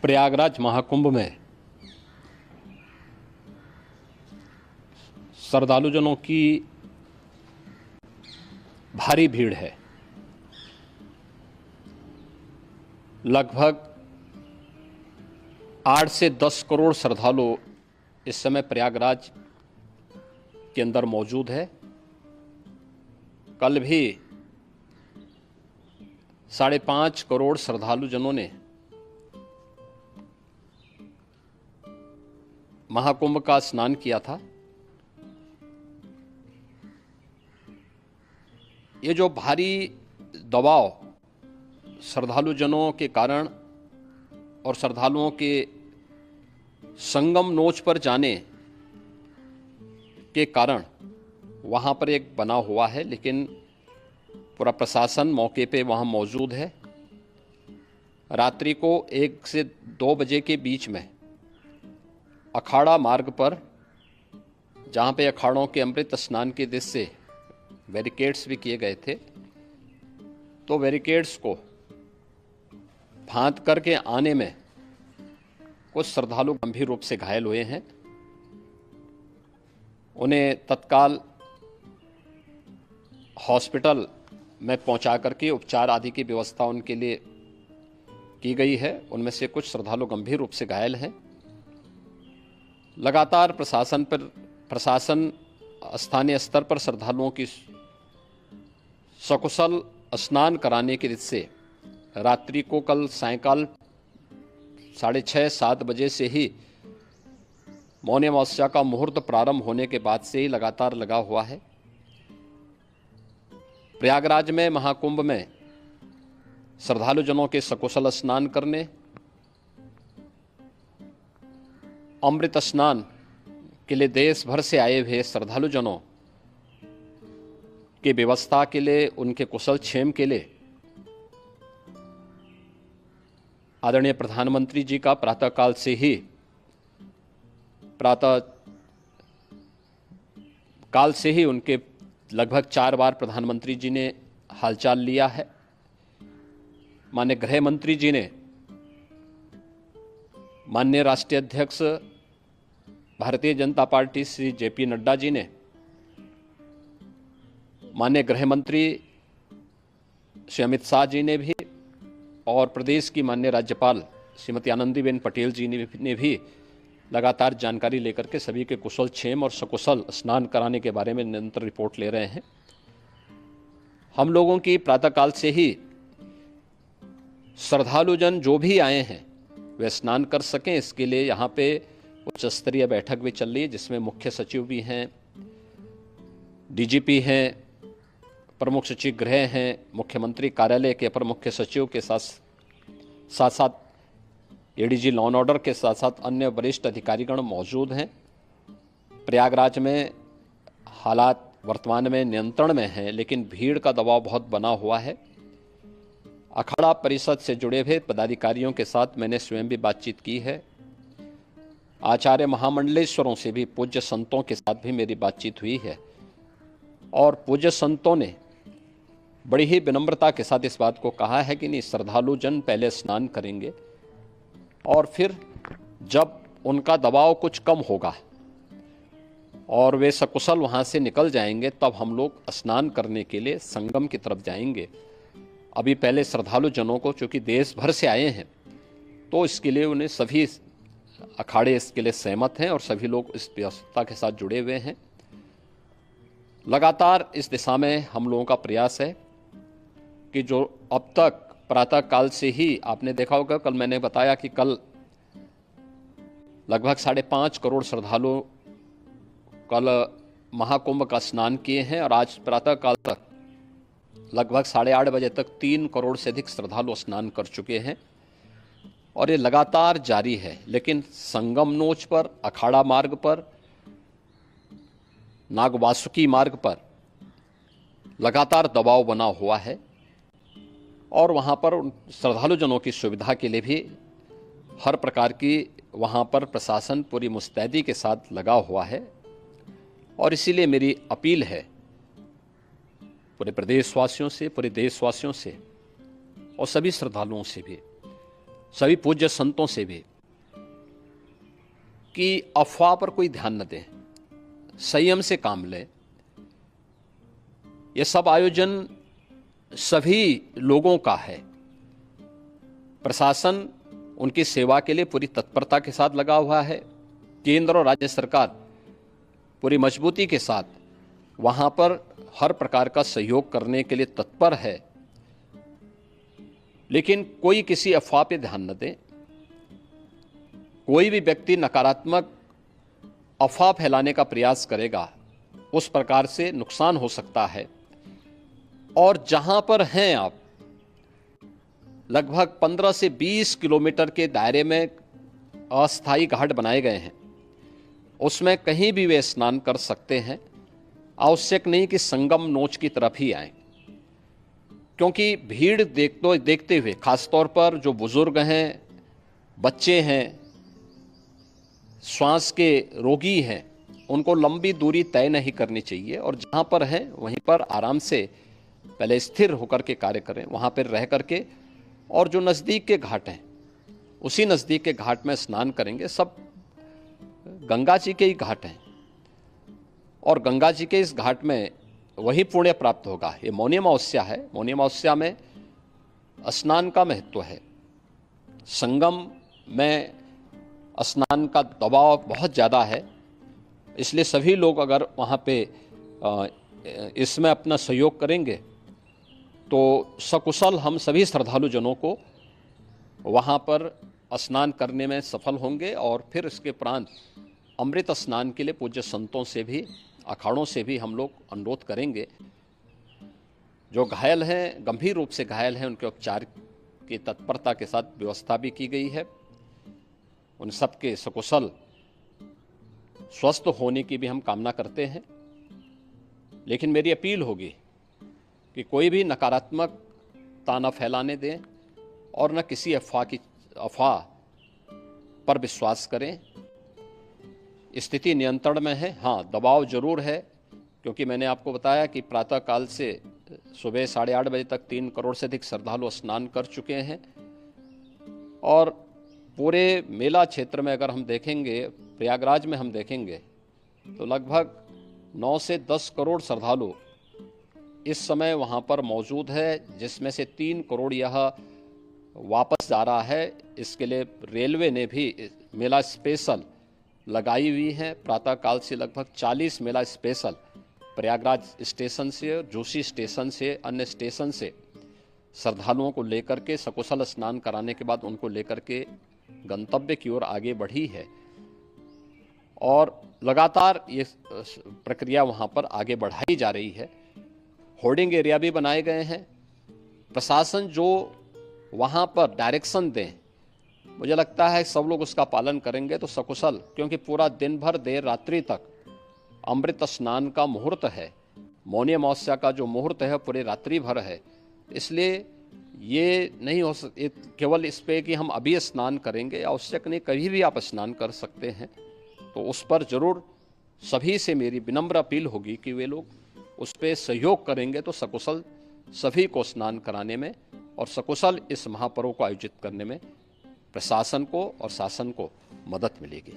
प्रयागराज महाकुंभ में श्रद्धालुजनों की भारी भीड़ है। लगभग 8 से 10 करोड़ श्रद्धालु इस समय प्रयागराज के अंदर मौजूद है। कल भी 5.5 करोड़ श्रद्धालुजनों ने महाकुंभ का स्नान किया था। ये जो भारी दबाव श्रद्धालुजनों के कारण और श्रद्धालुओं के संगम नोच पर जाने के कारण वहाँ पर एक बना हुआ है, लेकिन पूरा प्रशासन मौके पे वहाँ मौजूद है। रात्रि को 1 से 2 बजे के बीच में अखाड़ा मार्ग पर, जहाँ पे अखाड़ों के अमृत स्नान के दृश्य से बैरिकेड्स भी किए गए थे, तो बैरिकेड्स को फांद करके आने में कुछ श्रद्धालु गंभीर रूप से घायल हुए हैं। उन्हें तत्काल हॉस्पिटल में पहुंचा करके उपचार आदि की व्यवस्था उनके लिए की गई है। उनमें से कुछ श्रद्धालु गंभीर रूप से घायल हैं। लगातार प्रशासन स्थानीय स्तर पर श्रद्धालुओं की सकुशल स्नान कराने के दृष्टि से रात्रि को कल सायंकाल 6:30-7 बजे से ही मौनी अमावस्या का मुहूर्त प्रारंभ होने के बाद से ही लगातार लगा हुआ है। प्रयागराज में महाकुंभ में श्रद्धालुजनों के सकुशल स्नान करने, अमृत स्नान के लिए देश भर से आए हुए श्रद्धालुजनों की व्यवस्था के लिए, उनके कुशल क्षेम के लिए आदरणीय प्रधानमंत्री जी का प्रातःकाल से ही उनके लगभग 4 बार प्रधानमंत्री जी ने हालचाल लिया है। माननीय गृह मंत्री जी ने, माननीय राष्ट्रीय अध्यक्ष भारतीय जनता पार्टी श्री JP नड्डा जी ने, माननीय गृह मंत्री श्री अमित शाह जी ने भी, और प्रदेश की माननीय राज्यपाल श्रीमती आनंदीबेन पटेल जी ने भी लगातार जानकारी लेकर के सभी के कुशल क्षेम और सकुशल स्नान कराने के बारे में निरंतर रिपोर्ट ले रहे हैं। हम लोगों की प्रातःकाल से ही श्रद्धालुजन जो भी आए हैं वे स्नान कर सकें, इसके लिए यहाँ पे उच्च स्तरीय बैठक भी चल रही है, जिसमें मुख्य सचिव भी हैं, DGP हैं, प्रमुख सचिव गृह हैं, मुख्यमंत्री कार्यालय के अपर मुख्य सचिव के साथ ADG लॉ एंड ऑर्डर के साथ साथ अन्य वरिष्ठ अधिकारीगण मौजूद हैं। प्रयागराज में हालात वर्तमान में नियंत्रण में हैं, लेकिन भीड़ का दबाव बहुत बना हुआ है। अखाड़ा परिषद से जुड़े हुए पदाधिकारियों के साथ मैंने स्वयं भी बातचीत की है। आचार्य महामंडलेश्वरों से भी, पूज्य संतों के साथ भी मेरी बातचीत हुई है, और पूज्य संतों ने बड़ी ही विनम्रता के साथ इस बात को कहा है कि नहीं, श्रद्धालु जन पहले स्नान करेंगे और फिर जब उनका दबाव कुछ कम होगा और वे सकुशल वहाँ से निकल जाएंगे, तब हम लोग स्नान करने के लिए संगम की तरफ जाएंगे। अभी पहले श्रद्धालु जनों को, चूँकि देश भर से आए हैं, तो इसके लिए उन्हें सभी अखाड़े इसके लिए सहमत हैं और सभी लोग इस व्यवस्था के साथ जुड़े हुए हैं। लगातार इस दिशा में हम लोगों का प्रयास है कि जो अब तक प्रातःकाल से ही आपने देखा होगा, कल मैंने बताया कि कल लगभग 5.5 करोड़ श्रद्धालु कल महाकुंभ का स्नान किए हैं, और आज प्रातःकाल तक लगभग 8:30 बजे तक 3 करोड़ से अधिक श्रद्धालु स्नान कर चुके हैं, और ये लगातार जारी है। लेकिन संगम नोच पर, अखाड़ा मार्ग पर, नागवासुकी मार्ग पर लगातार दबाव बना हुआ है, और वहाँ पर श्रद्धालुजनों की सुविधा के लिए भी हर प्रकार की वहाँ पर प्रशासन पूरी मुस्तैदी के साथ लगा हुआ है। और इसीलिए मेरी अपील है पूरे प्रदेशवासियों से, पूरे देशवासियों से और सभी श्रद्धालुओं से भी सभी पूज्य संतों से भी कि अफवाह पर कोई ध्यान न दें, संयम से काम लें। यह सब आयोजन सभी लोगों का है। प्रशासन उनकी सेवा के लिए पूरी तत्परता के साथ लगा हुआ है। केंद्र और राज्य सरकार पूरी मजबूती के साथ वहां पर हर प्रकार का सहयोग करने के लिए तत्पर है। लेकिन कोई किसी अफवाह पे ध्यान न दे। कोई भी व्यक्ति नकारात्मक अफवाह फैलाने का प्रयास करेगा, उस प्रकार से नुकसान हो सकता है। और जहां पर हैं आप, लगभग 15 से 20 किलोमीटर के दायरे में अस्थायी घाट बनाए गए हैं। उसमें कहीं भी वे स्नान कर सकते हैं। आवश्यक नहीं कि संगम नोच की तरफ ही आएं, क्योंकि भीड़ देखते हुए, खासतौर पर जो बुजुर्ग हैं, बच्चे हैं, श्वास के रोगी हैं, उनको लंबी दूरी तय नहीं करनी चाहिए। और जहां पर हैं वहीं पर आराम से पहले स्थिर होकर के कार्य करें, वहां पर रह करके। और जो नज़दीक के घाट हैं, उसी नज़दीक के घाट में स्नान करेंगे। सब गंगा जी के ही घाट हैं और गंगा जी के इस घाट में वही पुण्य प्राप्त होगा। ये मौनी अमावस्या है। मौनी अमावस्या में स्नान का महत्व है। संगम में स्नान का दबाव बहुत ज़्यादा है, इसलिए सभी लोग अगर वहाँ पे इसमें अपना सहयोग करेंगे तो सकुशल हम सभी श्रद्धालु जनों को वहाँ पर स्नान करने में सफल होंगे। और फिर इसके उपरांत अमृत स्नान के लिए पूज्य संतों से भी, अखाड़ों से भी हम लोग अनुरोध करेंगे। जो घायल हैं, गंभीर रूप से घायल हैं, उनके उपचार की तत्परता के साथ व्यवस्था भी की गई है। उन सबके सकुशल स्वस्थ होने की भी हम कामना करते हैं। लेकिन मेरी अपील होगी कि कोई भी नकारात्मकता न फैलाने दें और न किसी अफवाह पर विश्वास करें। स्थिति नियंत्रण में है। हाँ, दबाव जरूर है, क्योंकि मैंने आपको बताया कि प्रातःकाल से सुबह 8:30 बजे तक 3 करोड़ से अधिक श्रद्धालु स्नान कर चुके हैं। और पूरे मेला क्षेत्र में अगर हम देखेंगे, प्रयागराज में हम देखेंगे तो लगभग 9 से 10 करोड़ श्रद्धालु इस समय वहाँ पर मौजूद है, जिसमें से 3 करोड़ यह वापस जा रहा है। इसके लिए रेलवे ने भी मेला स्पेशल लगाई हुई है। प्रातःकाल से लगभग 40 मेला स्पेशल प्रयागराज स्टेशन से, जोशी स्टेशन से, अन्य स्टेशन से श्रद्धालुओं को लेकर के सकुशल स्नान कराने के बाद उनको लेकर के गंतव्य की ओर आगे बढ़ी है। और लगातार ये प्रक्रिया वहाँ पर आगे बढ़ाई जा रही है। होर्डिंग एरिया भी बनाए गए हैं। प्रशासन जो वहाँ पर डायरेक्शन दें, मुझे लगता है सब लोग उसका पालन करेंगे तो सकुशल, क्योंकि पूरा दिन भर देर रात्रि तक अमृत स्नान का मुहूर्त है। मौनी अमावस्या का जो मुहूर्त है पूरे रात्रि भर है। इसलिए ये नहीं हो केवल इस पे कि हम अभी स्नान करेंगे, आवश्यक नहीं, कभी भी आप स्नान कर सकते हैं। तो उस पर जरूर सभी से मेरी विनम्र अपील होगी कि वे लोग उस पर सहयोग करेंगे तो सकुशल सभी को स्नान कराने में और सकुशल इस महापर्व को आयोजित करने में प्रशासन को और शासन को मदद मिलेगी।